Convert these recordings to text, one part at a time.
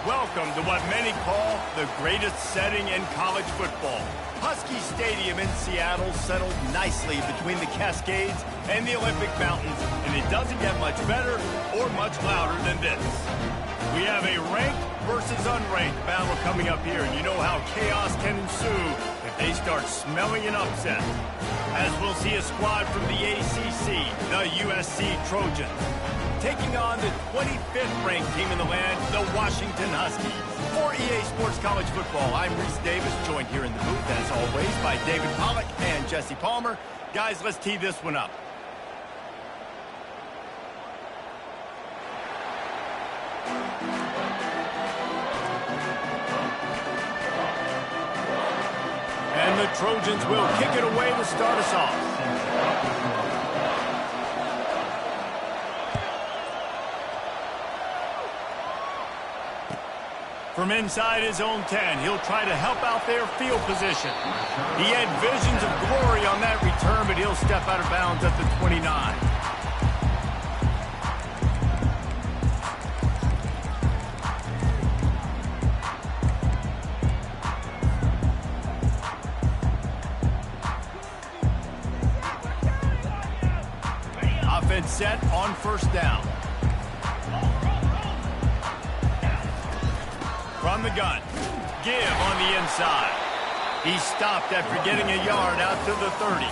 Welcome to what many call the greatest setting in college football. Husky Stadium in Seattle settled nicely between the Cascades and the Olympic Mountains, and it doesn't get much better or much louder than this. We have a ranked versus unranked battle coming up here, and you know how chaos can ensue if they start smelling an upset. As we'll see a squad from the ACC, the USC Trojans, taking on the 25th ranked team in the land, the Washington Huskies. For EA Sports College Football, I'm Reese Davis, joined here in the booth, as always, by David Pollack and Jesse Palmer. Guys, let's tee this one up. And the Trojans will kick it away to start us off. From inside his own 10, he'll try to help out their field position. He had visions of glory on that return, but he'll step out of bounds at the 29. Offense set on first down. From the gun, give on the inside. He stopped after getting a yard out to the 30.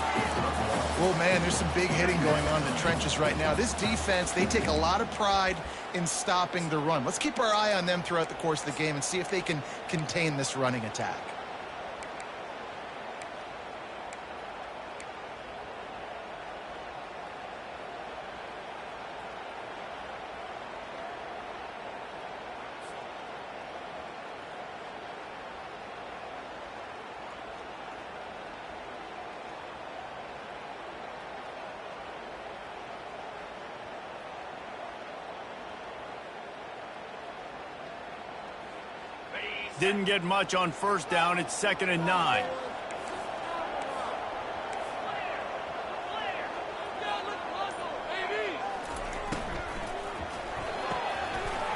Oh, man, there's some big hitting going on in the trenches right now. This defense, they take a lot of pride in stopping the run. Let's keep our eye on them throughout the course of the game and see if they can contain this running attack. Didn't get much on first down. It's 2nd and 9.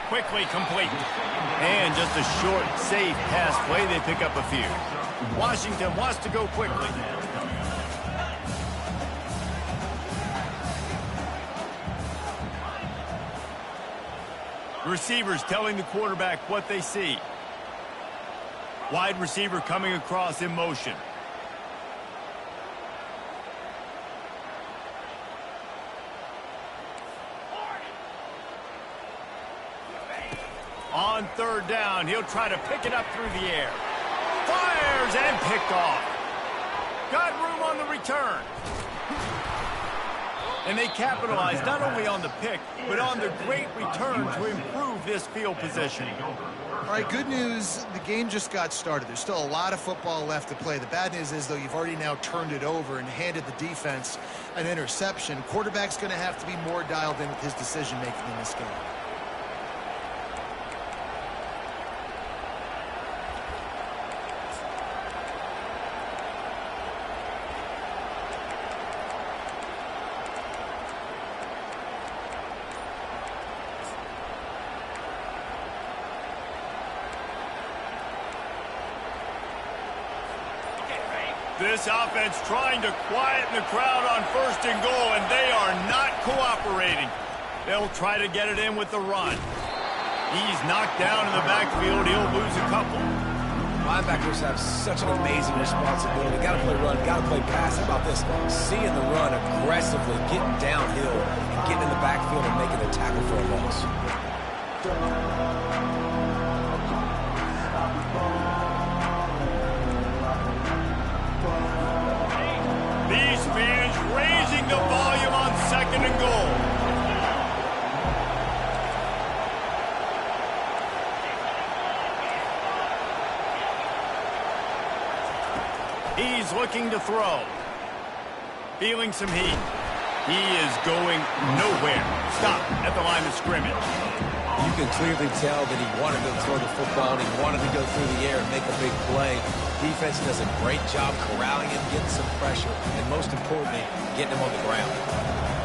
Quickly complete. And just a short, safe pass play. They pick up a few. Washington wants to go quickly. Receivers telling the quarterback what they see. Wide receiver coming across in motion. On 3rd down, he'll try to pick it up through the air. Fires and picked off. Got room on the return. And they capitalized not only on the pick, but on the great return to improve this field position. All right, good news, the game just got started. There's still a lot of football left to play. The bad news is, though, you've already now turned it over and handed the defense an interception. Quarterback's going to have to be more dialed in with his decision-making in this game. This offense trying to quieten the crowd on 1st and goal, and they are not cooperating. They'll try to get it in with the run. He's knocked down in the backfield. He'll lose a couple. Linebackers have such an amazing responsibility. Got to play run, got to play pass. How about this? Seeing the run aggressively, getting downhill, and getting in the backfield and making a tackle for a loss. These fans raising the volume on 2nd and goal. He's looking to throw. Feeling some heat. He is going nowhere. Stop at the line of scrimmage. You can clearly tell that he wanted to throw the football and he wanted to go through the air and make a big play. Defense does a great job corralling him, getting some pressure, and most importantly, getting him on the ground.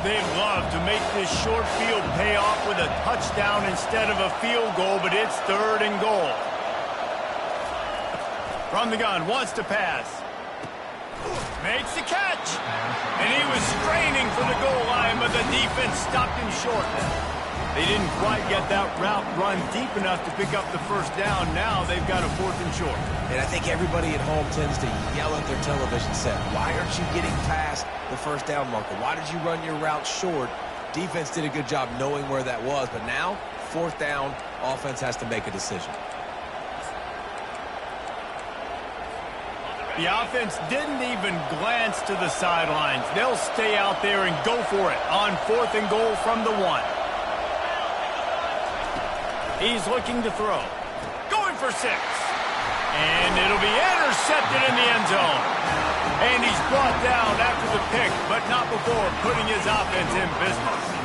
They love to make this short field pay off with a touchdown instead of a field goal, but it's 3rd and goal. From the gun, wants to pass. Makes the catch. And he was straining for the goal line, but the defense stopped him short. They didn't quite get that route run deep enough to pick up the first down. Now they've got a 4th and short. And I think everybody at home tends to yell at their television set, why aren't you getting past the first down marker? Why did you run your route short? Defense did a good job knowing where that was, but now, 4th down, offense has to make a decision. The offense didn't even glance to the sidelines. They'll stay out there and go for it on 4th and goal from the 1. He's looking to throw. Going for 6. And it'll be intercepted in the end zone. And he's brought down after the pick, but not before putting his offense in business.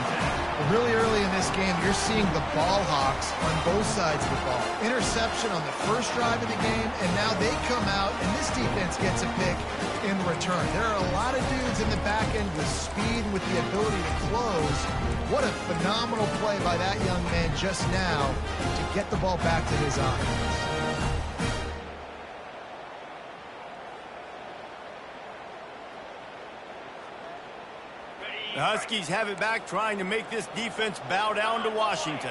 Really early in this game, you're seeing the ball hawks on both sides of the ball. Interception on the first drive of the game, and now they come out, and this defense gets a pick in return. There are a lot of dudes in the back end with speed and with the ability to close. What a phenomenal play by that young man just now to get the ball back to his offense. The Huskies have it back, trying to make this defense bow down to Washington.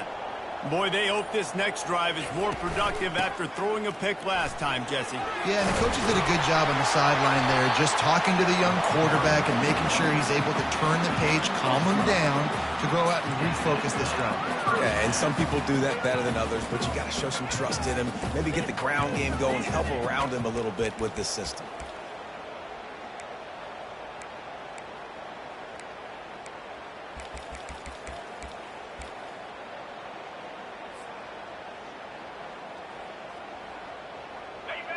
Boy, they hope this next drive is more productive after throwing a pick last time, Jesse. Yeah, and the coaches did a good job on the sideline there, just talking to the young quarterback and making sure he's able to turn the page, calm him down to go out and refocus this drive. Yeah, and some people do that better than others, but you got to show some trust in him, maybe get the ground game going, help around him a little bit with this system.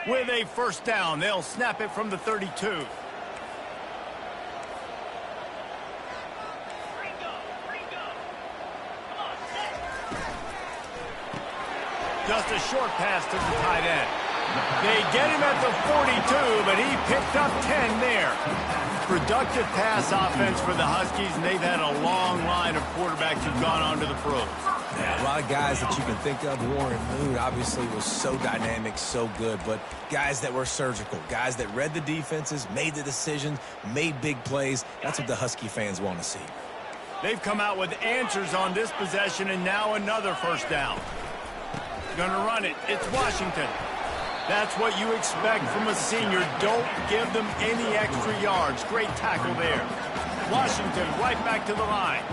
With a first down, they'll snap it from the 32. Just a short pass to the tight end. They get him at the 42, but he picked up 10 there. Productive pass offense for the Huskies, and they've had a long line of quarterbacks who've gone on to the pros. Yeah, a lot of guys that you can think of. Warren Moon obviously was so dynamic, so good, but guys that were surgical, guys that read the defenses, made the decisions, made big plays. That's what the Husky fans want to see. They've come out with answers on this possession, and now another first down. Gonna run it. It's Washington. That's what you expect from a senior. Don't give them any extra yards. Great tackle there. Washington right back to the line.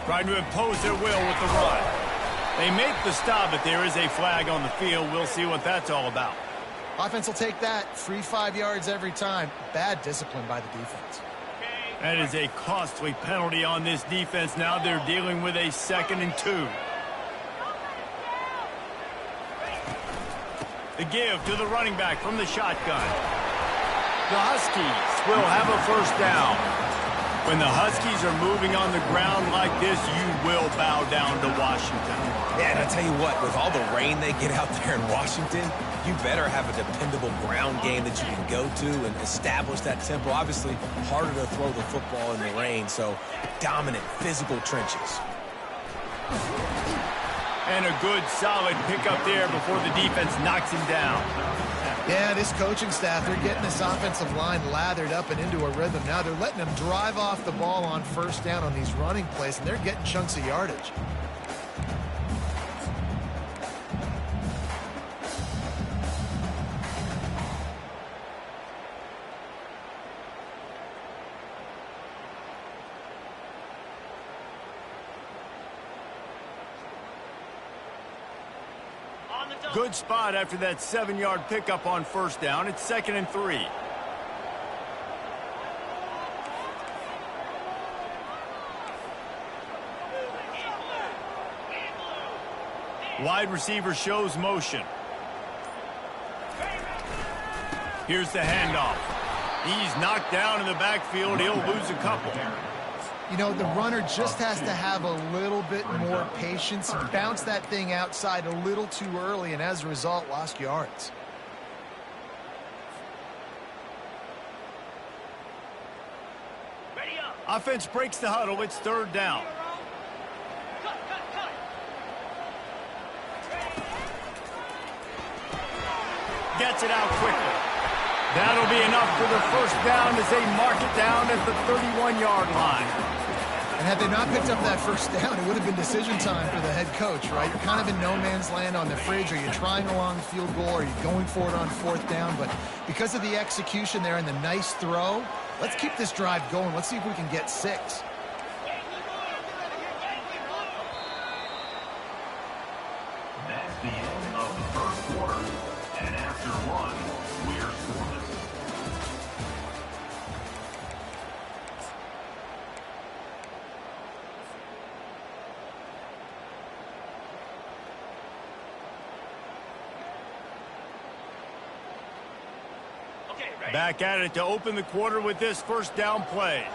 Trying to impose their will with the run. They make the stop, but there is a flag on the field. We'll see what that's all about. Offense will take that. Free 5 yards every time. Bad discipline by the defense. That is a costly penalty on this defense. Now they're dealing with a 2nd and 2. The give to the running back from the shotgun. The Huskies will have a first down. When the Huskies are moving on the ground like this, you will bow down to Washington. Yeah, and I tell you what, with all the rain they get out there in Washington, you better have a dependable ground game that you can go to and establish that tempo. Obviously, harder to throw the football in the rain, so dominant, physical trenches. And a good, solid pickup there before the defense knocks him down. Yeah, this coaching staff, they're getting this offensive line lathered up and into a rhythm. Now they're letting them drive off the ball on first down on these running plays, and they're getting chunks of yardage. Good spot after that 7-yard pickup on first down. It's 2nd and 3. Wide receiver shows motion. Here's the handoff. He's knocked down in the backfield. He'll lose a couple. You know, the runner just has to have a little bit more patience. He bounced that thing outside a little too early, and as a result, lost yards. Offense breaks the huddle. It's third down. Gets it out quickly. That'll be enough for the first down as they mark it down at the 31-yard line. And had they not picked up that first down, it would have been decision time for the head coach, right? You're kind of in no man's land on the fridge. Are you trying a long field goal? Are you going for it on fourth down? But because of the execution there and the nice throw, let's keep this drive going. Let's see if we can get 6. That's the end of the first quarter. And after one, we're scoreless. Back at it to open the quarter with this first down play.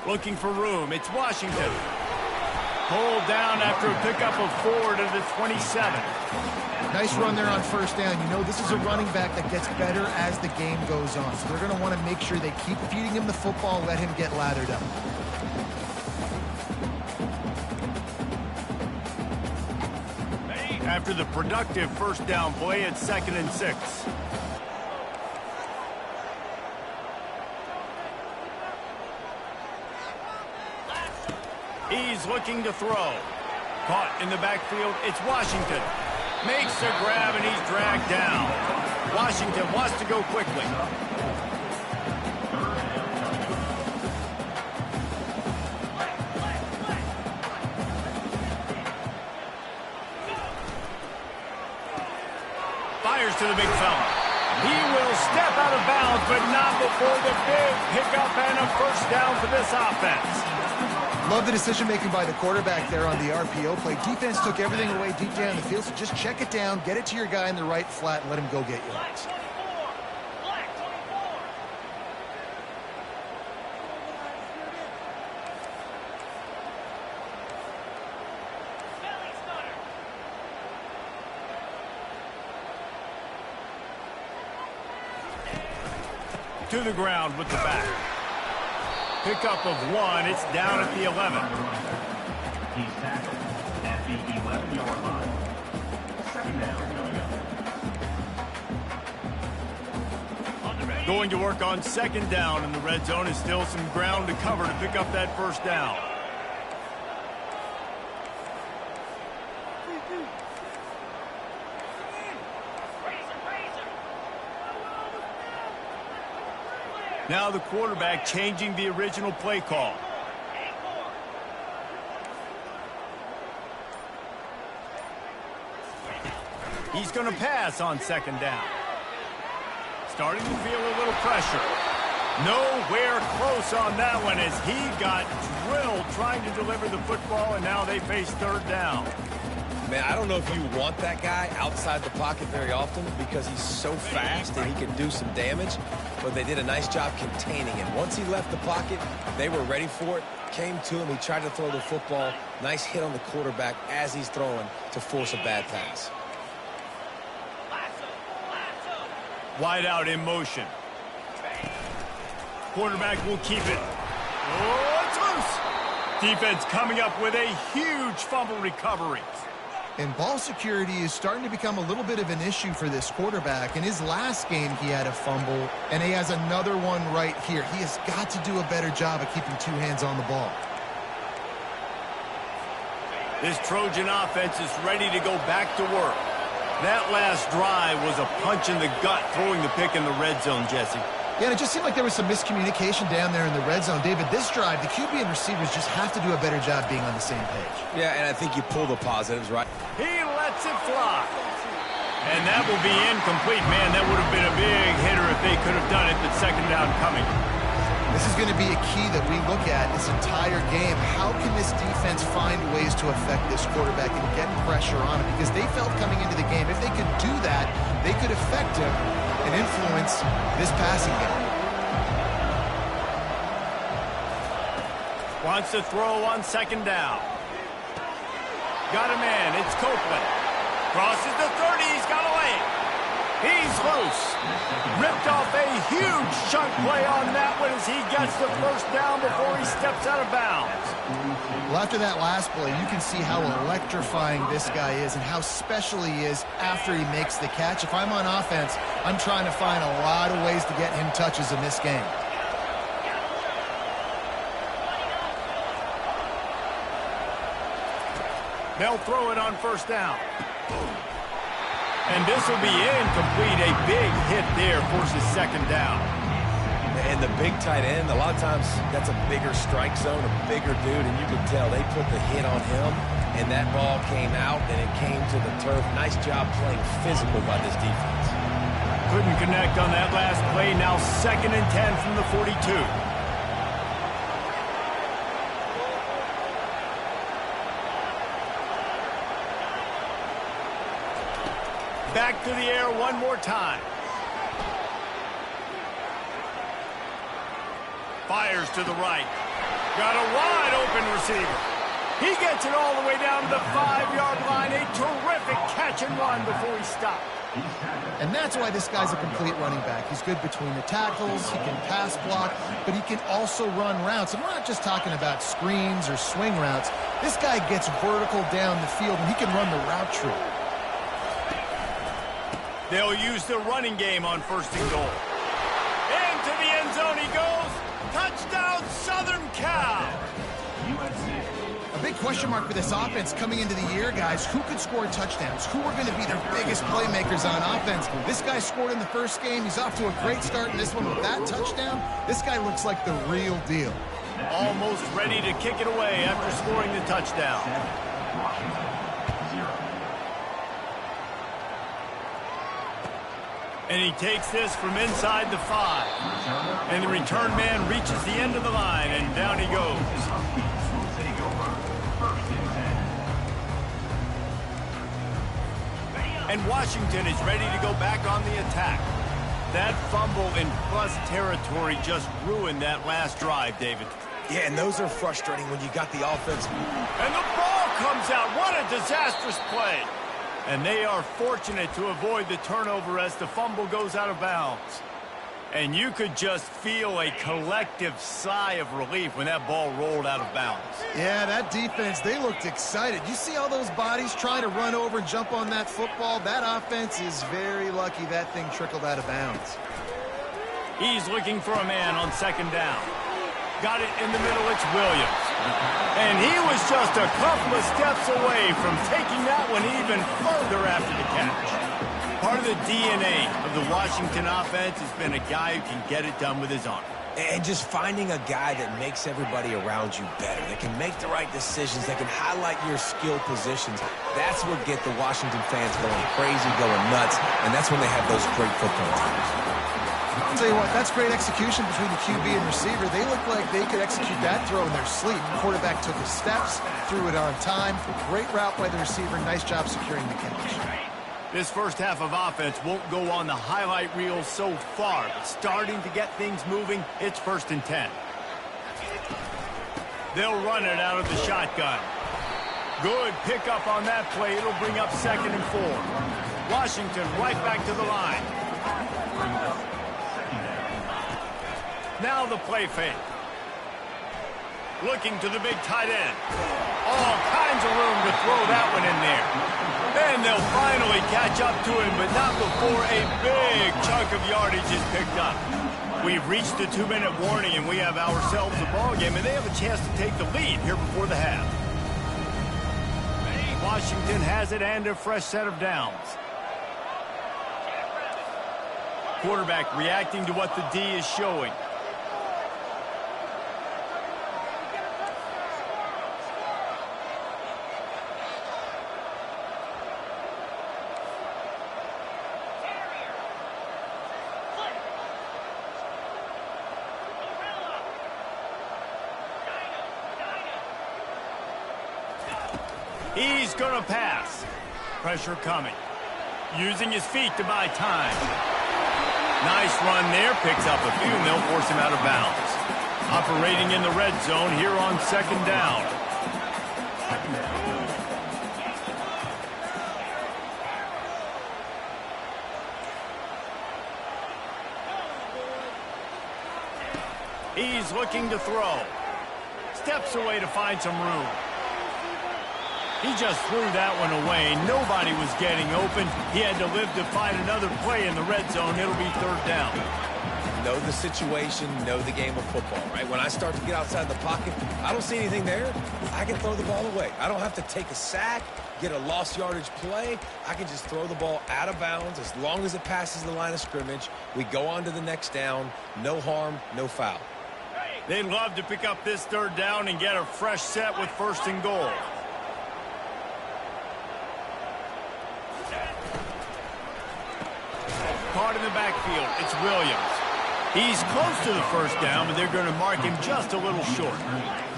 Looking for room. It's Washington. Pulled down after a pickup of 4 to the 27. Nice run there on first down. You know, this is a running back that gets better as the game goes on. So they're going to want to make sure they keep feeding him the football, let him get lathered up. After the productive first down play, it's 2nd and 6. He's looking to throw. Caught in the backfield, it's Washington. Makes a grab and he's dragged down. Washington wants to go quickly. Fires to the big fella. He will step out of bounds, but not before the big pickup and a first down for this offense. Love the decision-making by the quarterback there on the RPO play. Defense took everything away deep down the field, so just check it down, get it to your guy in the right flat, and let him go get yards. To the ground with the back. Pickup of 1. It's down at the 11. He's tackled at the 11-yard line. Second down coming up. Going to work on second down in the red zone. Is still some ground to cover to pick up that first down. Now the quarterback changing the original play call. He's going to pass on second down. Starting to feel a little pressure. Nowhere close on that one as he got drilled trying to deliver the football, and now they face third down. Man, I don't know if you want that guy outside the pocket very often because he's so fast and he can do some damage, but they did a nice job containing him. Once he left the pocket, they were ready for it, came to him, he tried to throw the football. Nice hit on the quarterback as he's throwing to force a bad pass. Wide out in motion. Quarterback will keep it. Oh, it's loose. Defense coming up with a huge fumble recovery. And ball security is starting to become a little bit of an issue for this quarterback. In his last game, he had a fumble, and he has another one right here. He has got to do a better job of keeping 2 hands on the ball. This Trojan offense is ready to go back to work. That last drive was a punch in the gut, throwing the pick in the red zone, Jesse. Yeah, and it just seemed like there was some miscommunication down there in the red zone. David, this drive, the QB and receivers just have to do a better job being on the same page. Yeah, and I think you pull the positives, right? He lets it fly. And that will be incomplete. Man, that would have been a big hitter if they could have done it, but second down coming. This is going to be a key that we look at this entire game. How can this defense find ways to affect this quarterback and get pressure on him? Because they felt coming into the game, if they could do that, they could affect him and influence this passing game. Wants to throw on second down. Got a man. It's Copeland. Crosses the 30. He's got a lane. He's loose. Ripped off a huge chunk play on that one as he gets the first down before he steps out of bounds. Well, after that last play, you can see how electrifying this guy is and how special he is after he makes the catch. If I'm on offense, I'm trying to find a lot of ways to get him touches in this game. They'll throw it on first down. And this will be incomplete. A big hit there forces second down. And the big tight end, a lot of times that's a bigger strike zone, a bigger dude, and you can tell they put the hit on him, and that ball came out, and it came to the turf. Nice job playing physical by this defense. Couldn't connect on that last play. Now 2nd and 10 from the 42. Back to the air one more time. Fires to the right. Got a wide open receiver. He gets it all the way down to the 5-yard line. A terrific catch and run before he stopped. And that's why this guy's a complete running back. He's good between the tackles, he can pass block, but he can also run routes. And we're not just talking about screens or swing routes. This guy gets vertical down the field, and he can run the route tree. They'll use the running game on 1st and goal. Into the end zone he goes. Touchdown, Southern Cal. A big question mark for this offense coming into the year, guys. Who could score touchdowns? Who are going to be their biggest playmakers on offense? This guy scored in the first game. He's off to a great start in this one with that touchdown. This guy looks like the real deal. Almost ready to kick it away after scoring the touchdown. And he takes this from inside the 5. And the return man reaches the end of the line, and down he goes. And Washington is ready to go back on the attack. That fumble in plus territory just ruined that last drive, David. Yeah, and those are frustrating when you got the offense. And the ball comes out. What a disastrous play. And they are fortunate to avoid the turnover as the fumble goes out of bounds. And you could just feel a collective sigh of relief when that ball rolled out of bounds. Yeah, that defense, they looked excited. You see all those bodies trying to run over and jump on that football? That offense is very lucky that thing trickled out of bounds. He's looking for a man on 2nd down. Got it in the middle, it's Williams. And he was just a couple of steps away from taking that one even further after the catch. Part of the DNA of the Washington offense has been a guy who can get it done with his arm. And just finding a guy that makes everybody around you better, that can make the right decisions, that can highlight your skill positions. That's what get the Washington fans going crazy, going nuts, and that's when they have those great football teams. I'll tell you what, that's great execution between the QB and receiver. They look like they could execute that throw in their sleep. The quarterback took his steps, threw it on time. Great route by the receiver. Nice job securing the catch. This first half of offense won't go on the highlight reel so far, but starting to get things moving, it's 1st and 10. They'll run it out of the shotgun. Good pickup on that play. It'll bring up 2nd and 4. Washington right back to the line. Now the play fake. Looking to the big tight end. All kinds of room to throw that one in there. And they'll finally catch up to him, but not before a big chunk of yardage is picked up. We've reached the 2-minute warning, and we have ourselves a ball game, and they have a chance to take the lead here before the half. Washington has it and a fresh set of downs. Quarterback reacting to what the D is showing. He's going to pass. Pressure coming. Using his feet to buy time. Nice run there. Picks up a few, and they'll force him out of bounds. Operating in the red zone here on second down. He's looking to throw. Steps away to find some room. He just threw that one away. Nobody was getting open. He had to live to find another play in the red zone. It'll be third down. Know the situation, know the game of football, right? When I start to get outside the pocket, I don't see anything there. I can throw the ball away. I don't have to take a sack, get a lost yardage play. I can just throw the ball out of bounds as long as it passes the line of scrimmage. We go on to the next down. No harm, no foul. They'd love to pick up this third down and get a fresh set with first and goal. Caught in the backfield. It's Williams. He's close to the first down, but they're going to mark him just a little short.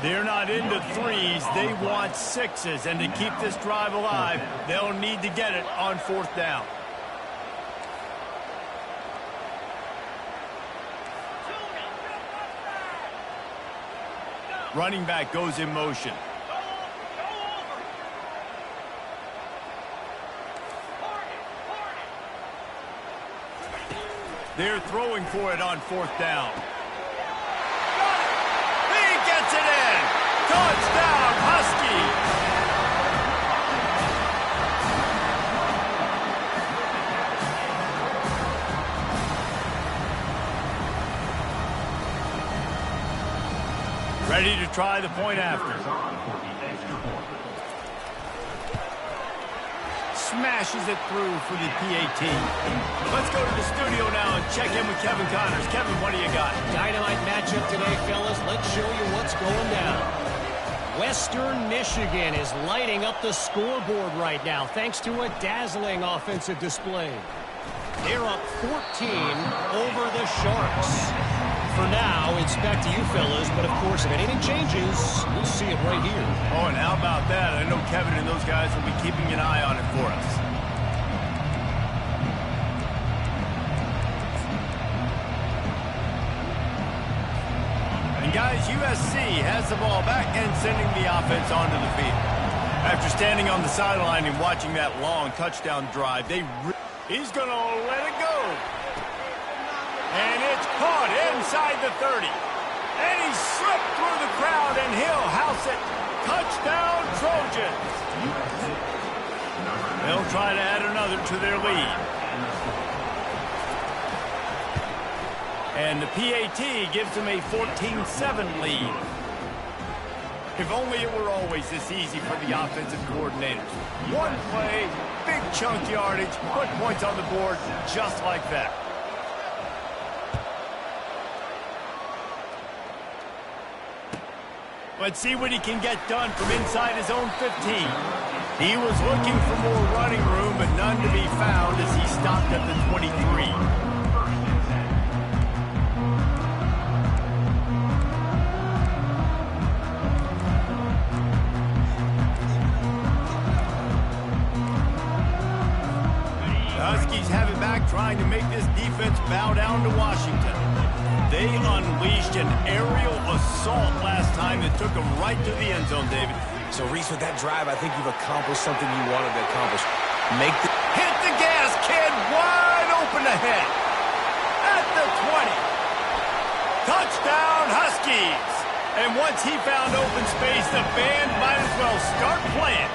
They're not into threes. They want sixes, and to keep this drive alive, they'll need to get it on fourth down. Running back goes in motion. They're throwing for it on fourth down. He gets it in. Touchdown, Husky. Ready to try the point after. Smashes it through for the PAT. Let's go to the studio now and check in with Kevin Connors. Kevin, what do you got? Dynamite matchup today, fellas. Let's show you what's going down. Western Michigan is lighting up the scoreboard right now thanks to a dazzling offensive display. They're up 14 over the Sharks. For now, it's back to you fellas, but of course, if anything changes, we'll see it right here. Oh, and how about that? I know Kevin and those guys will be keeping an eye on it for us. And guys, USC has the ball back and sending the offense onto the field. After standing on the sideline and watching that long touchdown drive, he's going to let it go. And it's caught inside the 30. And he slipped through the crowd, and he'll house it. Touchdown, Trojans. They'll try to add another to their lead. And the PAT gives them a 14-7 lead. If only it were always this easy for the offensive coordinators. One play, big chunk yardage, put points on the board just like that. Let's see what he can get done from inside his own 15. He was looking for more running room, but none to be found as he stopped at the 23. The Huskies have it back, trying to make this defense bow down to Washington. They unleashed an aerial assault last time that took them right to the end zone, David. So, Reese, with that drive, I think you've accomplished something you wanted to accomplish. Hit the gas, kid! Wide open ahead. At the 20. Touchdown, Huskies! And once he found open space, the band might as well start playing.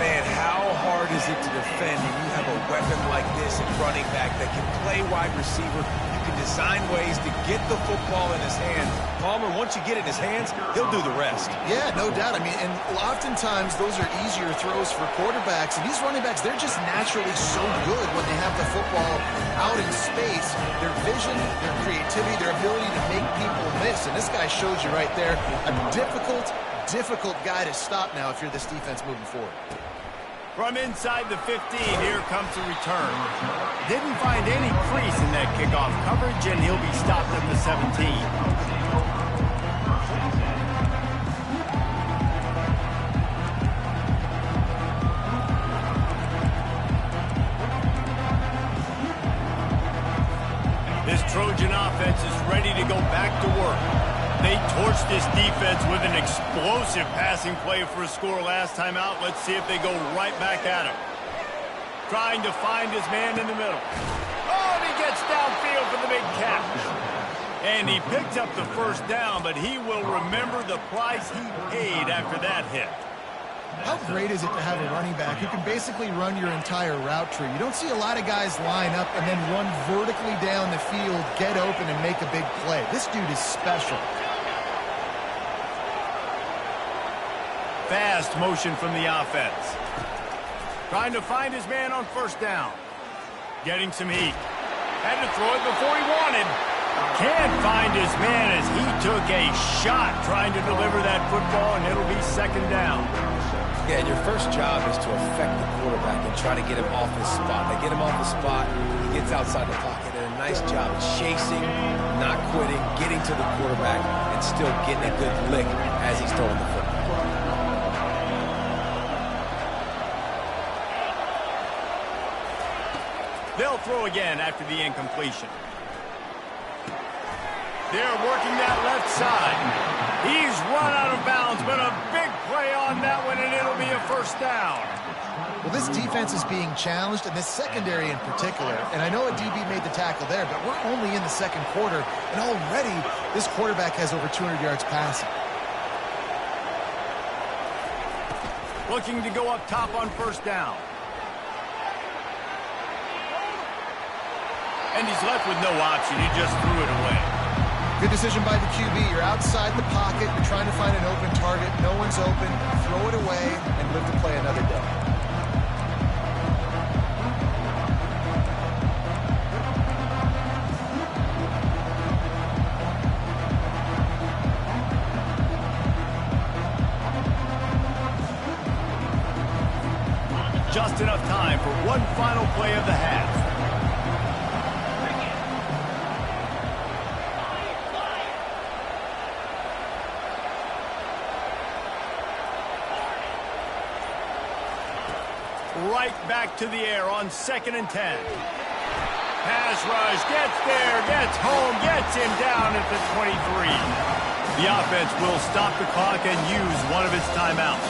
Man, how hard is it to defend when you have a weapon like this at running back that can play wide receiver? You can design ways to get the football in his hands. Palmer, once you get it in his hands, he'll do the rest. Yeah, no doubt. I mean, and oftentimes those are easier throws for quarterbacks. And these running backs, they're just naturally so good when they have the football out in space. Their vision, their creativity, their ability to make people miss. And this guy shows you right there a difficult guy to stop now if you're this defense moving forward. From inside the 15, here comes the return. Didn't find any crease in that kickoff coverage, and he'll be stopped at the 17. ready to go back to work. They torched this defense with an explosive passing play for a score last time out. Let's see if they go right back at him. Trying to find his man in the middle. Oh, and he gets downfield for the big catch. And he picked up the first down, but he will remember the price he paid after that hit. How great is it to have a running back who can basically run your entire route tree? You don't see a lot of guys line up and then run vertically down the field, get open, and make a big play. This dude is special. Fast motion from the offense. Trying to find his man on first down. Getting some heat. Had to throw it before he wanted. Can't find his man as he took a shot trying to deliver that football, and it'll be second down. Yeah, and your first job is to affect the quarterback and try to get him off his spot. They get him off the spot, he gets outside the pocket, and a nice job chasing, not quitting, getting to the quarterback, and still getting a good lick as he's throwing the football. They'll throw again after the incompletion. They're working that left side. He's run out of bounds, but a big play on that one, and it'll be a first down. Well, this defense is being challenged, and this secondary in particular. And I know a DB made the tackle there, but we're only in the second quarter, and already this quarterback has over 200 yards passing. Looking to go up top on first down. And he's left with no option. He just threw it away. Good decision by the QB. You're outside the pocket. You're trying to find an open target. No one's open. Throw it away and live to play another day. Just enough time for one final play of the half. Right back to the air on 2nd and 10. Pass rush, gets there, gets home, gets him down at the 23. The offense will stop the clock and use one of its timeouts.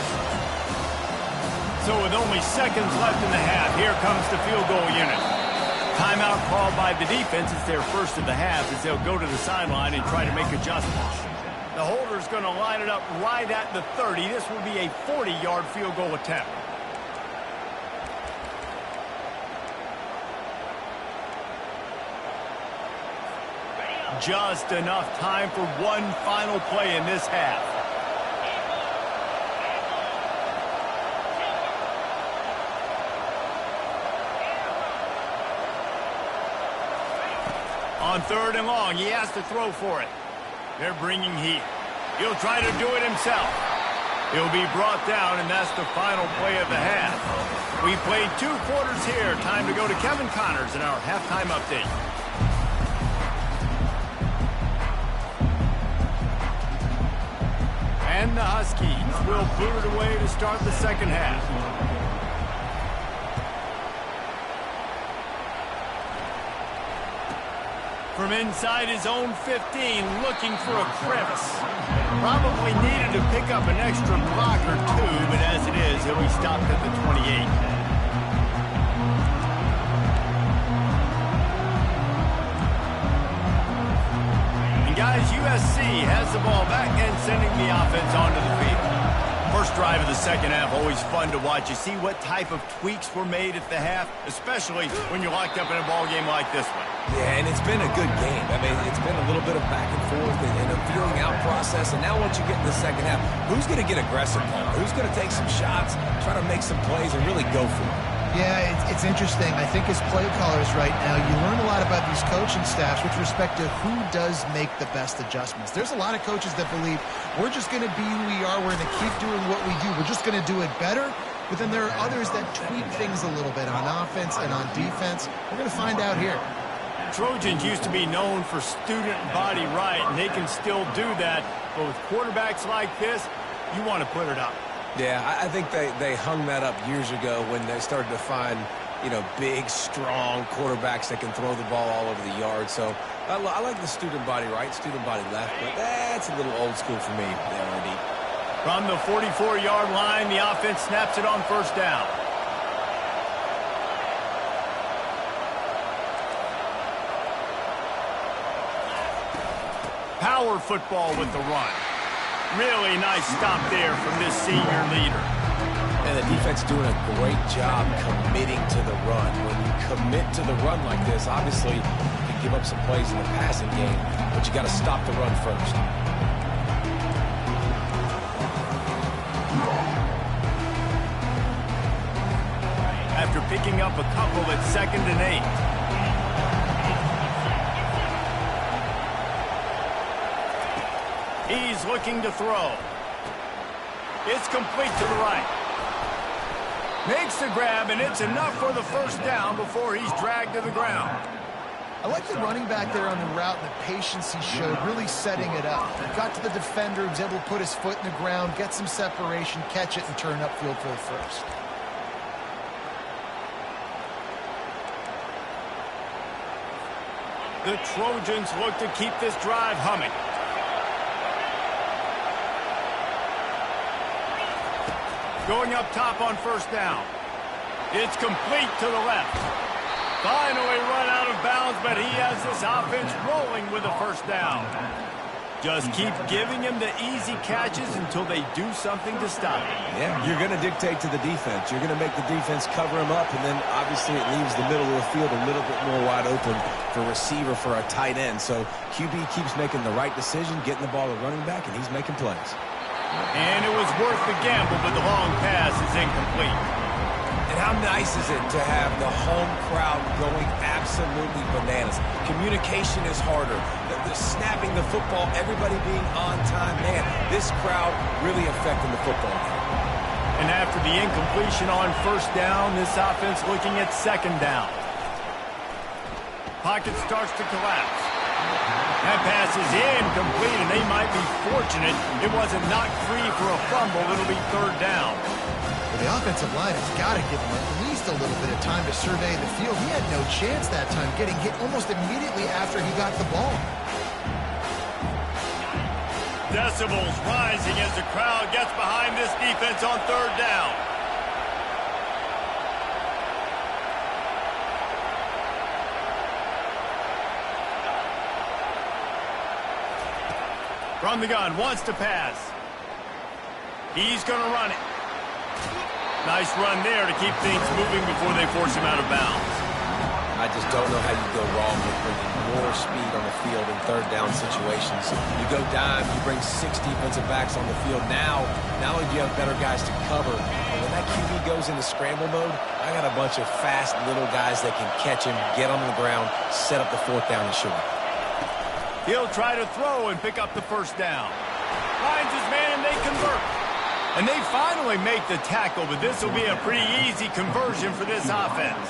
So with only seconds left in the half, here comes the field goal unit. Timeout called by the defense. It's their first of the half as they'll go to the sideline and try to make adjustments. The holder's going to line it up right at the 30. This will be a 40-yard field goal attempt. Just enough time for one final play in this half. On 3rd and long, he has to throw for it. They're bringing heat. He'll try to do it himself. He'll be brought down, and that's the final play of the half. We played 2 quarters here. Time to go to Kevin Connors in our halftime update. And the Huskies will boot it away to start the second half. From inside his own 15, looking for a crevice. Probably needed to pick up an extra block or 2, but as it is, he'll be stopped at the 28. Guys, USC has the ball back and sending the offense onto the field. First drive of the second half, always fun to watch. You see what type of tweaks were made at the half, especially when you're locked up in a ball game like this one. Yeah, and it's been a good game. I mean, it's been a little bit of back and forth and a feeling out process. And now once you get in the second half, who's going to get aggressive, Paul? Who's going to take some shots, try to make some plays, and really go for it? Yeah, it's interesting. I think as play callers right now, you learn a lot about these coaching staffs with respect to who does make the best adjustments. There's a lot of coaches that believe we're just going to be who we are. We're going to keep doing what we do. We're just going to do it better. But then there are others that tweak things a little bit on offense and on defense. We're going to find out here. Trojans used to be known for student body right, and they can still do that. But with quarterbacks like this, you want to put it up. Yeah, I think they hung that up years ago when they started to find big, strong quarterbacks that can throw the ball all over the yard. So I like the student body right, student body left, but that's a little old school for me there, Andy. From the 44-yard line, the offense snaps it on first down. Power football with the run. Really nice stop there from this senior leader. And the defense doing a great job committing to the run. When you commit to the run like this, obviously you can give up some plays in the passing game, but you got to stop the run first. After picking up a couple at 2nd and 8. He's looking to throw. It's complete to the right. Makes the grab, and it's enough for the first down before he's dragged to the ground. I like the running back there on the route and the patience he showed, really setting it up. He got to the defender, he was able to put his foot in the ground, get some separation, catch it, and turn upfield for the first. The Trojans look to keep this drive humming. Going up top on first down. It's complete to the left. Finally run out of bounds, but he has this offense rolling with a first down. Just keep giving him the easy catches until they do something to stop it. Yeah, you're going to dictate to the defense. You're going to make the defense cover him up, and then obviously it leaves the middle of the field a little bit more wide open for receiver, for a tight end. So QB keeps making the right decision, getting the ball to running back, and he's making plays. And it was worth the gamble, but the long pass is incomplete. And how nice is it to have the home crowd going absolutely bananas? Communication is harder. The snapping the football, everybody being on time. Man, this crowd really affecting the football game. And after the incompletion on first down, this offense looking at 2nd down. Pocket starts to collapse. That pass is incomplete, and they might be fortunate it wasn't knocked free for a fumble. It'll be 3rd down. Well, the offensive line has got to give him at least a little bit of time to survey the field. He had no chance that time, getting hit almost immediately after he got the ball. Decibels rising as the crowd gets behind this defense on 3rd down. From the gun, wants to pass. He's going to run it. Nice run there to keep things moving before they force him out of bounds. I just don't know how you go wrong with bringing more speed on the field in 3rd down situations. You go dime, you bring 6 defensive backs on the field. Now, not only do you have better guys to cover, but when that QB goes into scramble mode, I got a bunch of fast little guys that can catch him, get on the ground, set up the 4th down and short. He'll try to throw and pick up the first down. Finds his man and they convert. And they finally make the tackle, but this will be a pretty easy conversion for this offense.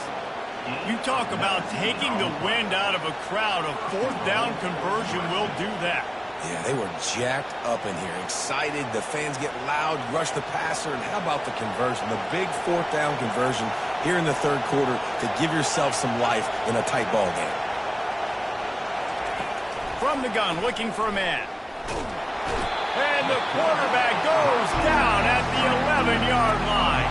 You talk about taking the wind out of a crowd. A 4th down conversion will do that. Yeah, they were jacked up in here, excited. The fans get loud, rush the passer, and how about the conversion? The big 4th down conversion here in the 3rd quarter to give yourself some life in a tight ball game. From the gun, looking for a man. And the quarterback goes down at the 11-yard line.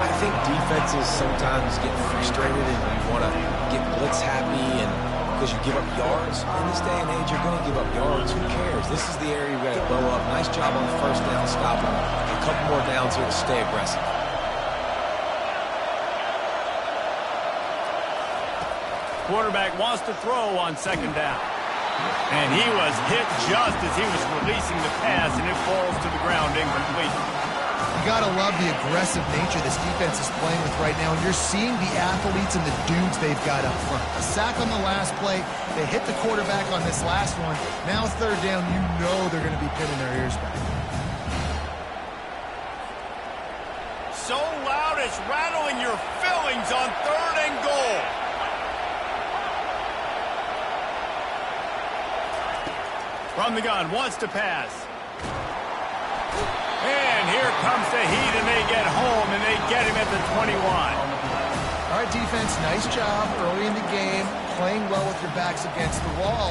I think defenses sometimes get frustrated and you want to get blitz happy, and because you give up yards. In this day and age, you're going to give up yards. Who cares? This is the area you got to blow up. Nice job on the first down, stop them. A couple more downs here to stay aggressive. Quarterback wants to throw on 2nd down. And he was hit just as he was releasing the pass, and it falls to the ground incomplete. You got to love the aggressive nature this defense is playing with right now, and you're seeing the athletes and the dudes they've got up front. A sack on the last play. They hit the quarterback on this last one. Now 3rd down, you know they're going to be pinning their ears back. So loud it's rattling your fillings on 3rd and goal. From the gun, wants to pass. And here comes the heat, and they get home, and they get him at the 21. All All right, defense, nice job early in the game, playing well with your backs against the wall.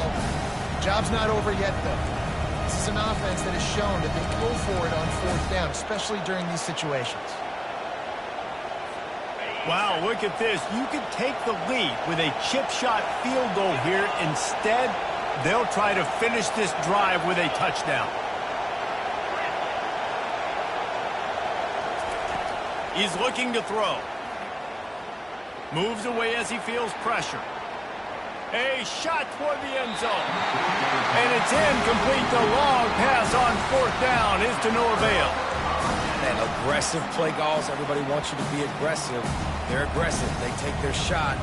Job's not over yet, though. This is an offense that has shown that they go for it on fourth down, especially during these situations. Wow, look at this. You could take the lead with a chip shot field goal here. Instead, they'll try to finish this drive with a touchdown. He's looking to throw. Moves away as he feels pressure. A shot toward the end zone. And it's incomplete. The long pass on fourth down is to no avail. Man, aggressive play calls. Everybody wants you to be aggressive. They're aggressive. They take their shot.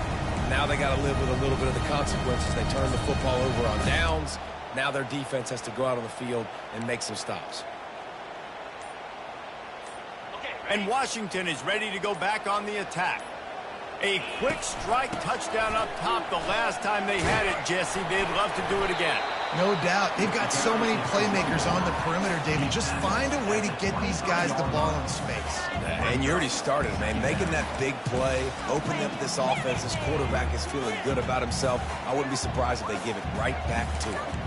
Now they got to live with a little bit of the consequences. They turn the football over on downs. Now their defense has to go out on the field and make some stops. And Washington is ready to go back on the attack. A quick strike touchdown up top the last time they had it, Jesse. They'd love to do it again. No doubt. They've got so many playmakers on the perimeter, David. Just find a way to get these guys the ball in space. And you already started, man. Making that big play, opening up this offense. This quarterback is feeling good about himself. I wouldn't be surprised if they give it right back to him.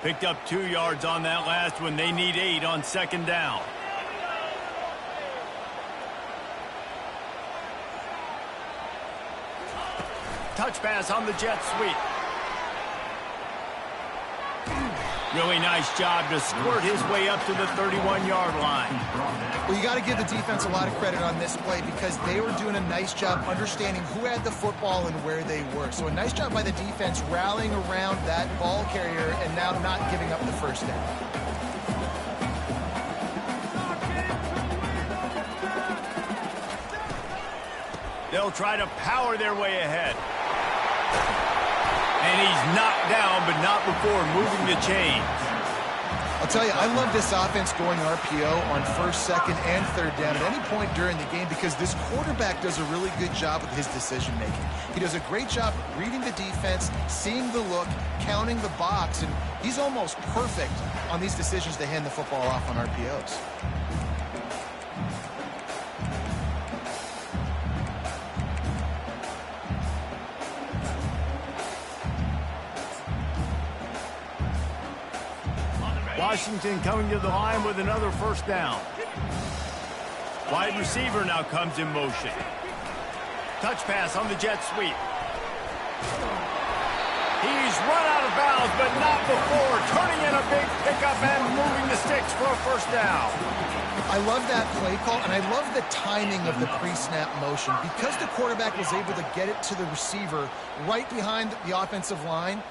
Picked up 2 yards on that last one. They need 8 on second down. Touch pass on the jet sweep. Really nice job to squirt his way up to the 31-yard line. Well, you got to give the defense a lot of credit on this play because they were doing a nice job understanding who had the football and where they were. So a nice job by the defense rallying around that ball carrier and now not giving up the first down. They'll try to power their way ahead. And he's knocked down, but not before moving the chains. I'll tell you, I love this offense going RPO on first, second, and third down at any point during the game because this quarterback does a really good job with his decision-making. He does a great job reading the defense, seeing the look, counting the box, and he's almost perfect on these decisions to hand the football off on RPOs. Washington coming to the line with another first down. Wide receiver now comes in motion. Touch pass on the jet sweep. He's run out of bounds, but not before turning in a big pickup and moving the sticks for a first down. I love that play call, and I love the timing of the pre-snap motion. Because the quarterback was able to get it to the receiver right behind the offensive line,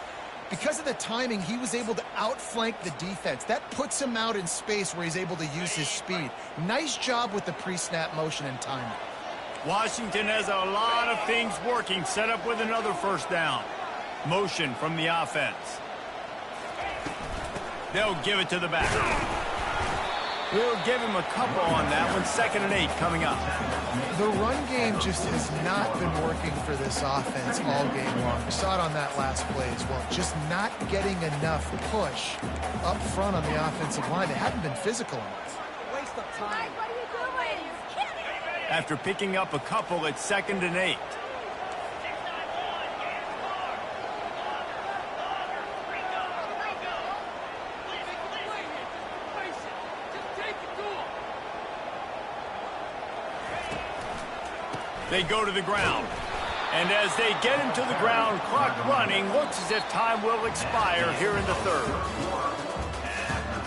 because of the timing, he was able to outflank the defense. That puts him out in space where he's able to use his speed. Nice job with the pre-snap motion and timing. Washington has a lot of things working, set up with another first down. Motion from the offense. They'll give it to the back. We'll give him a couple on that one. 2nd and 8 coming up. The run game just has not been working for this offense all game long. We saw it on that last play as well. Just not getting enough push up front on the offensive line. They haven't been physical enough. Waste of time. What are you doing? After picking up a couple at 2nd and 8. They go to the ground. And as they get him to the ground, clock running, looks as if time will expire here in the third. And after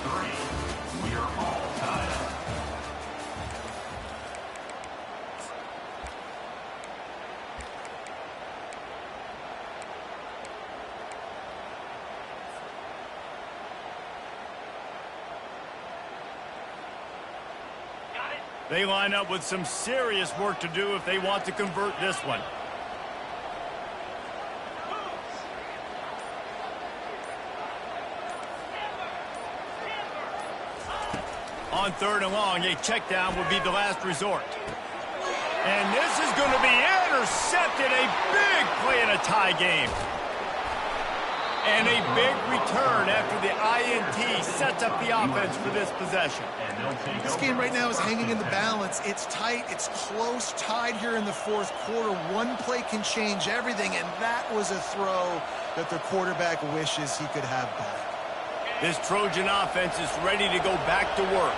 3, we are all tied up. They line up with some serious work to do if they want to convert this one. On 3rd and long, a check down would be the last resort. And this is going to be intercepted. A big play in a tie game. And a big return after the INT sets up the offense for this possession. This game right now is hanging in the balance. It's tight, it's close, tied here in the fourth quarter. One play can change everything, and that was a throw that the quarterback wishes he could have back. This Trojan offense is ready to go back to work.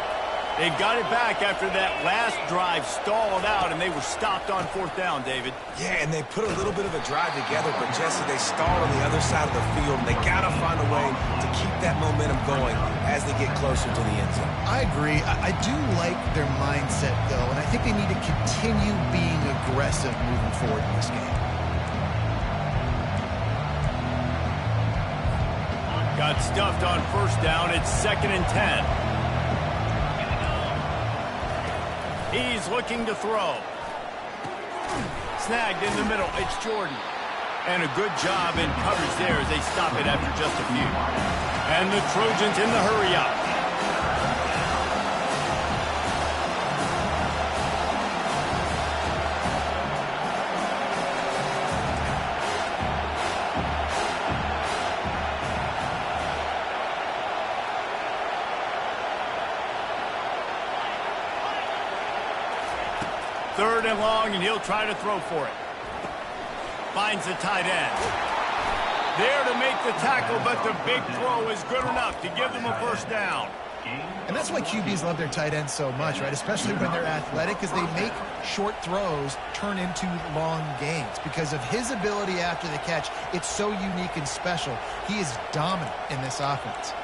They've got it back after that last drive stalled out, and they were stopped on fourth down, David. Yeah, and they put a little bit of a drive together, but Jesse, they stalled on the other side of the field. They got to find a way to keep that momentum going as they get closer to the end zone. I agree. I do like their mindset, though, and I think they need to continue being aggressive moving forward in this game. Got stuffed on first down. It's 2nd and 10. He's looking to throw. Snagged in the middle. It's Jordan. And a good job in coverage there as they stop it after just a few. And the Trojans in the hurry up. Third and long, and he'll try to throw for it. Finds the tight end. There to make the tackle, but the big throw is good enough to give them a first down. And that's why QBs love their tight ends so much, right? Especially when they're athletic, because they make short throws turn into long gains. Because of his ability after the catch, it's so unique and special. He is dominant in this offense.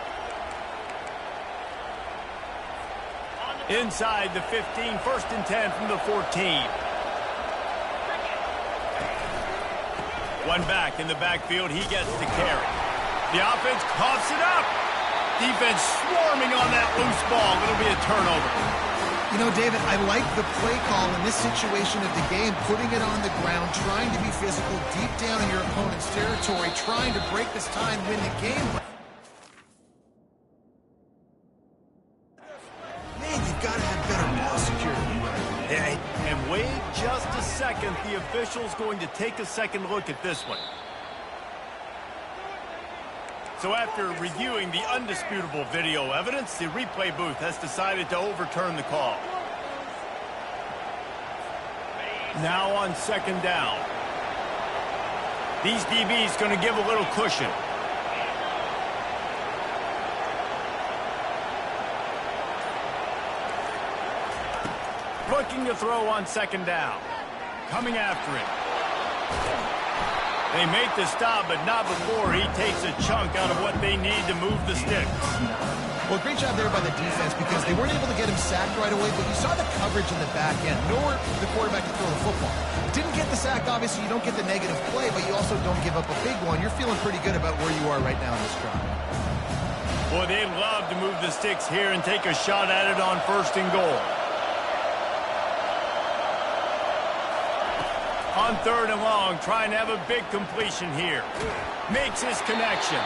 Inside the 15, 1st and 10 from the 14. One back in the backfield, he gets the carry. The offense coughs it up. Defense swarming on that loose ball. It'll be a turnover. You know, David, I like the play call in this situation of the game, putting it on the ground, trying to be physical deep down in your opponent's territory, trying to break this tie and win the game. You've got to have better ball security. And wait just a second. The official's going to take a second look at this one. So after reviewing the undisputable video evidence, the replay booth has decided to overturn the call. Now on 2nd down. These DBs going to give a little cushion. Looking to throw on 2nd down. Coming after it. They make the stop, but not before he takes a chunk out of what they need to move the sticks. Well, great job there by the defense because they weren't able to get him sacked right away, but you saw the coverage in the back end. Nowhere for the quarterback to throw the football. Didn't get the sack, obviously. You don't get the negative play, but you also don't give up a big one. You're feeling pretty good about where you are right now in this drive. Boy, they'd love to move the sticks here and take a shot at it on 1st and goal. On 3rd and long, trying to have a big completion here. Makes his connection.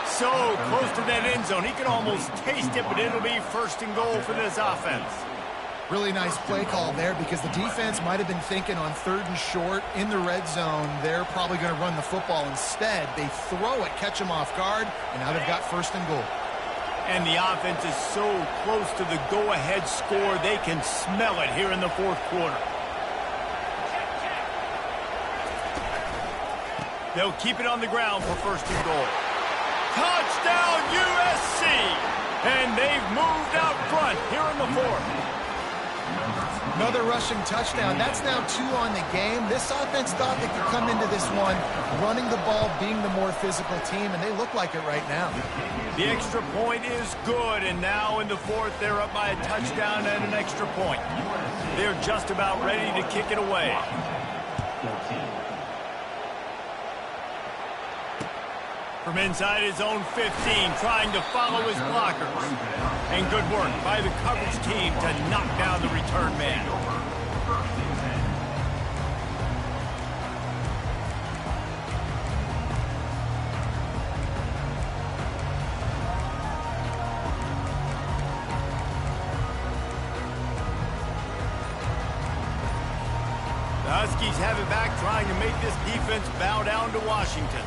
So close to that end zone, he can almost taste it, but it'll be 1st and goal for this offense. Really nice play call there because the defense might have been thinking on 3rd and short in the red zone, they're probably going to run the football. Instead, they throw it, catch him off guard, and now they've got 1st and goal. And the offense is so close to the go-ahead score, they can smell it here in the 4th quarter. They'll keep it on the ground for 1st and goal. Touchdown, USC! And they've moved out front here in the 4th. Another rushing touchdown. That's now 2 on the game. This offense thought they could come into this one running the ball, being the more physical team, and they look like it right now. The extra point is good, and now in the 4th, they're up by a touchdown and an extra point. They're just about ready to kick it away. From inside his own 15, trying to follow his blockers. And good work by the coverage team to knock down the return man. The Huskies have it back, trying to make this defense bow down to Washington.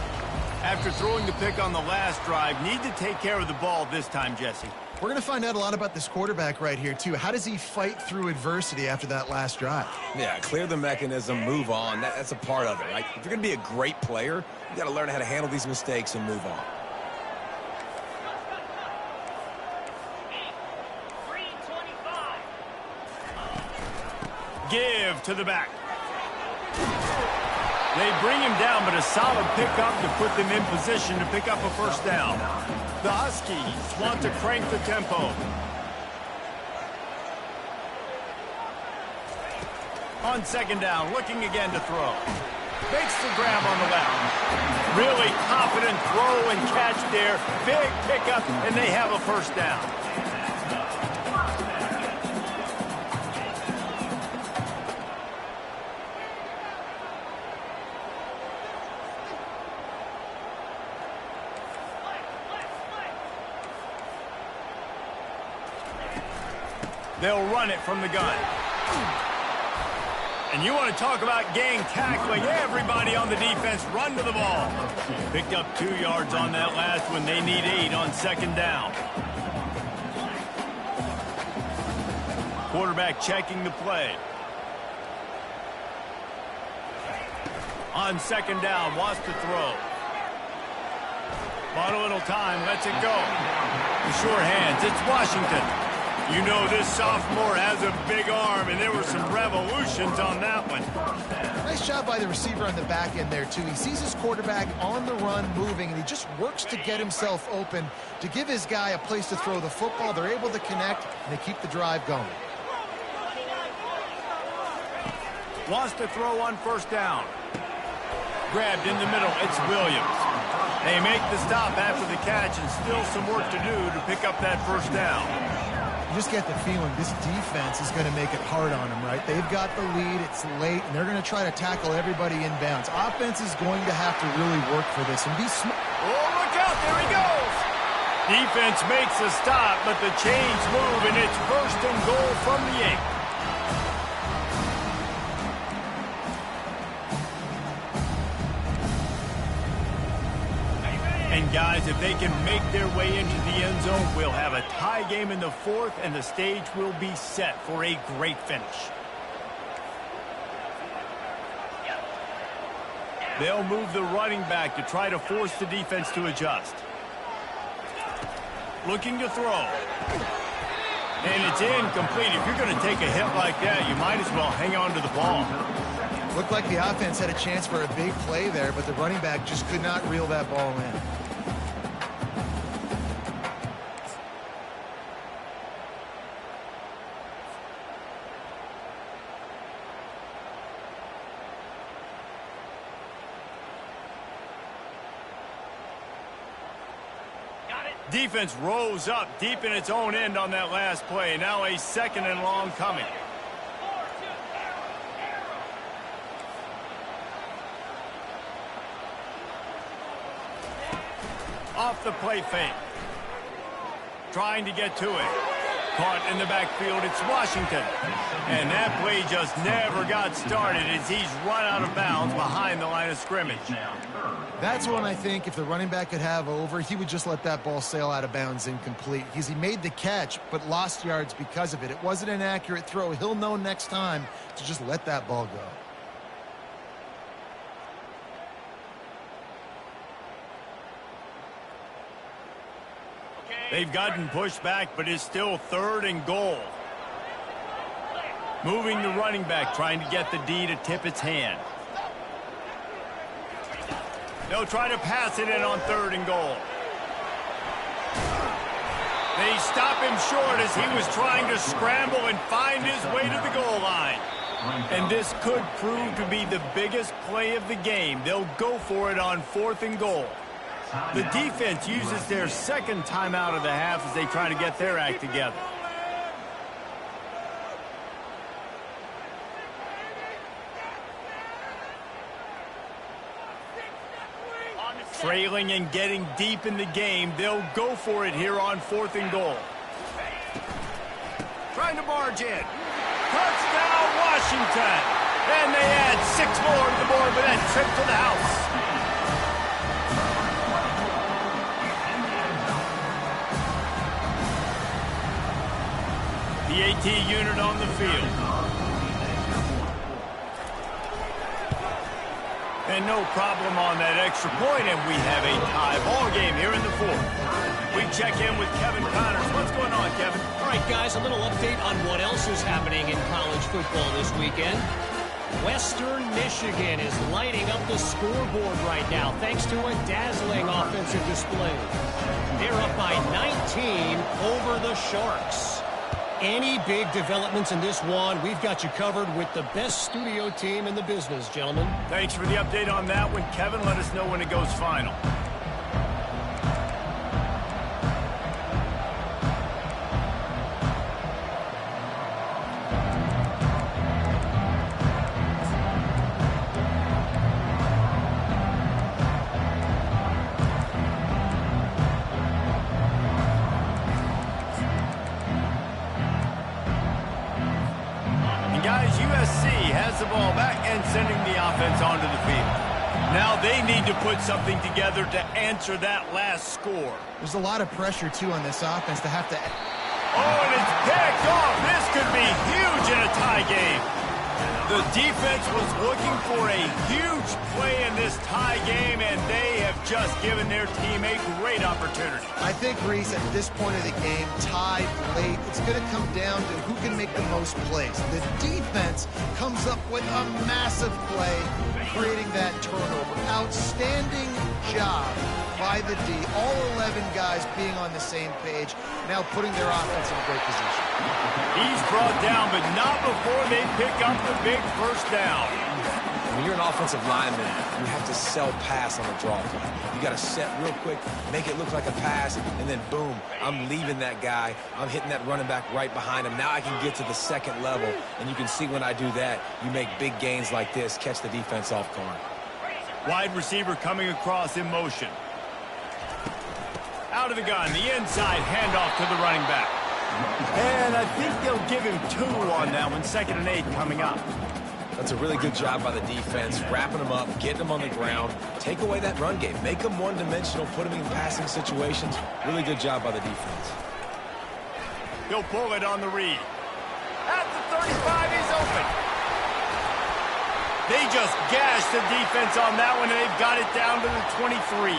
After throwing the pick on the last drive, need to take care of the ball this time, Jesse. We're going to find out a lot about this quarterback right here, too. How does he fight through adversity after that last drive? Yeah, clear the mechanism, move on. That's a part of it, right? If you're going to be a great player, you got to learn how to handle these mistakes and move on. Give to the back. They bring him down, but a solid pickup to put them in position to pick up a first down. The Huskies want to crank the tempo. On second down, looking again to throw. Makes the grab on the left. Really confident throw and catch there. Big pickup, and they have a first down. They'll run it from the gun. And you want to talk about gang tackling. Everybody on the defense run to the ball. Picked up 2 yards on that last one. They need 8 on second down. Quarterback checking the play. On second down, wants to throw. Bought a little time, lets it go. The sure hands, it's Washington. You know this sophomore has a big arm, and there were some revolutions on that one. Nice job by the receiver on the back end there, too. He sees his quarterback on the run moving, and he just works to get himself open to give his guy a place to throw the football. They're able to connect, and they keep the drive going. Wants to throw on first down. Grabbed in the middle. It's Williams. They make the stop after the catch, and still some work to do to pick up that first down. You just get the feeling this defense is going to make it hard on them, right? They've got the lead, it's late, and they're going to try to tackle everybody inbounds. Offense is going to have to really work for this and be smart. Oh, look out, there he goes! Defense makes a stop, but the chains move, and it's first and goal from the 8. And guys, if they can make their way into the end zone, we'll have a tie game in the 4th, and the stage will be set for a great finish. They'll move the running back to try to force the defense to adjust. Looking to throw. And it's incomplete. If you're going to take a hit like that, you might as well hang on to the ball. Looked like the offense had a chance for a big play there, but the running back just could not reel that ball in. Defense rose up deep in its own end on that last play. Now a second and long coming. Off the play fake. Trying to get to it. Caught in the backfield, it's Washington. And that play just never got started as he's run out of bounds behind the line of scrimmage. That's one I think if the running back could have over, he would just let that ball sail out of bounds incomplete. Because he made the catch, but lost yards because of it. It wasn't an accurate throw. He'll know next time to just let that ball go. They've gotten pushed back, but it's still 3rd and goal. Moving the running back, trying to get the D to tip its hand. They'll try to pass it in on 3rd and goal. They stop him short as he was trying to scramble and find his way to the goal line. And this could prove to be the biggest play of the game. They'll go for it on 4th and goal. The defense uses their second timeout of the half as they try to get their act together. Trailing and getting deep in the game, they'll go for it here on 4th and goal. Trying to barge in. Touchdown, Washington! And they add 6 more to the board with that trip to the house. PAT unit on the field. And no problem on that extra point, and we have a tie ball game here in the fourth. We check in with Kevin Connors. What's going on, Kevin? All right, guys, a little update on what else is happening in college football this weekend. Western Michigan is lighting up the scoreboard right now thanks to a dazzling offensive display. They're up by 19 over the Sharks. Any big developments in this one, we've got you covered with the best studio team in the business, gentlemen. Thanks for the update on that one, Kevin. Let us know when it goes final. Guys, USC has the ball back and sending the offense onto the field. Now they need to put something together to answer that last score. There's a lot of pressure, too, on this offense to have to... Oh, and it's picked off. This could be huge in a tie game. The defense was looking for a huge play in this tie game, and they have just given their team a great opportunity. I think, Reese, at this point of the game, tied late, it's going to come down to who can make the most plays. The defense comes up with a massive play, creating that turnover. Outstanding job by the D. All 11 guys being on the same page, now putting their offense in a great position. He's brought down, but not before they pick up the big first down. When you're an offensive lineman, you have to sell pass on a draw play. You got to set real quick, make it look like a pass, and then boom, I'm leaving that guy. I'm hitting that running back right behind him. Now I can get to the second level, and you can see when I do that, you make big gains like this, catch the defense off guard. Wide receiver coming across in motion. Out of the gun, the inside handoff to the running back. And I think they'll give him 2 on that one, 2nd and 8 coming up. That's a really good job by the defense, wrapping them up, getting them on the ground, take away that run game, make them one-dimensional, put them in passing situations. Really good job by the defense. He'll pull it on the read. At the 35, he's open. They just gashed the defense on that one, and they've got it down to the 23.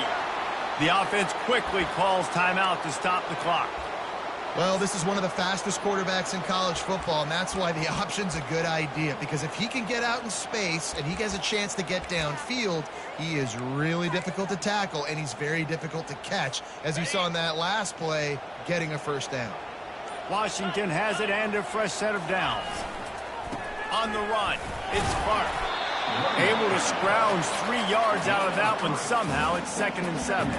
The offense quickly calls timeout to stop the clock. Well, this is one of the fastest quarterbacks in college football, and that's why the option's a good idea, because if he can get out in space and he has a chance to get downfield, he is really difficult to tackle, and he's very difficult to catch, as you saw in that last play, getting a first down. Washington has it and a fresh set of downs. On the run, it's Clark. Able to scrounge 3 yards out of that one somehow. It's 2nd and 7.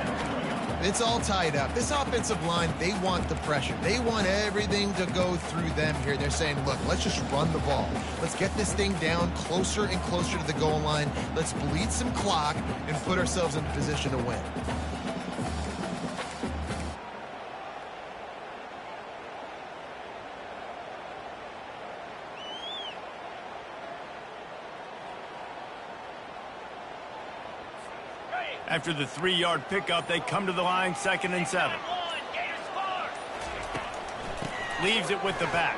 It's all tied up. This offensive line, they want the pressure. They want everything to go through them here. They're saying, look, let's just run the ball. Let's get this thing down closer and closer to the goal line. Let's bleed some clock and put ourselves in a position to win. After the 3-yard pickup, they come to the line, 2nd and 7. Leaves it with the back.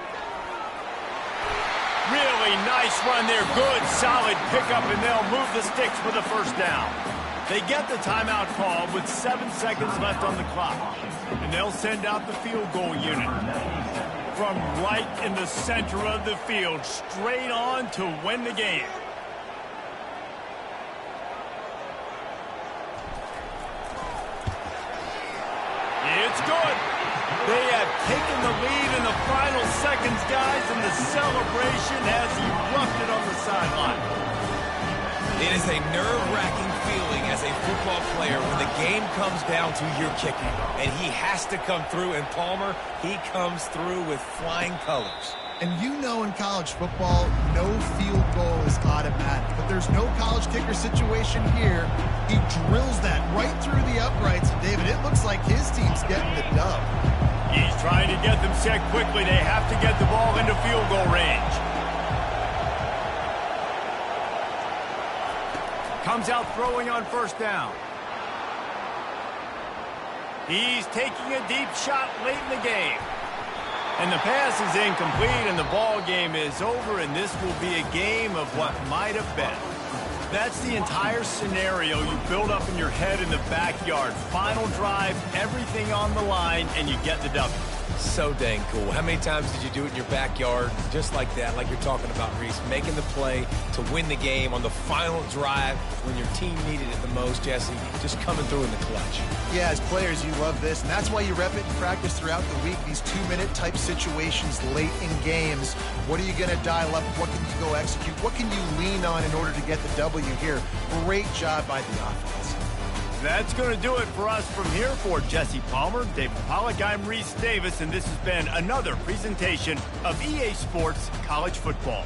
Really nice run there. Good, solid pickup, and they'll move the sticks for the first down. They get the timeout called with 7 seconds left on the clock. And they'll send out the field goal unit. From right in the center of the field, straight on to win the game. It's good. They have taken the lead in the final seconds, guys, and the celebration has erupted on the sideline. It is a nerve-wracking feeling as a football player when the game comes down to your kicking. And he has to come through, and Palmer, he comes through with flying colors. And you know in college football, no field goal is automatic. But there's no college kicker situation here. He drills that right through the uprights. And David, it looks like his team's getting the dub. He's trying to get them set quickly. They have to get the ball into field goal range. Comes out throwing on first down. He's taking a deep shot late in the game. And the pass is incomplete, and the ball game is over, and this will be a game of what might have been. That's the entire scenario you build up in your head in the backyard. Final drive, everything on the line, and you get the W. So dang cool. How many times did you do it in your backyard just like that, like you're talking about, Reese, making the play to win the game on the final drive when your team needed it the most, Jesse, just coming through in the clutch. Yeah, as players, you love this, and that's why you rep it in practice throughout the week, these 2-minute type situations late in games. What are you going to dial up? What can you go execute? What can you lean on in order to get the W here? Great job by the offense. That's going to do it for us from here. For Jesse Palmer, David Pollack, I'm Reese Davis, and this has been another presentation of EA Sports College Football.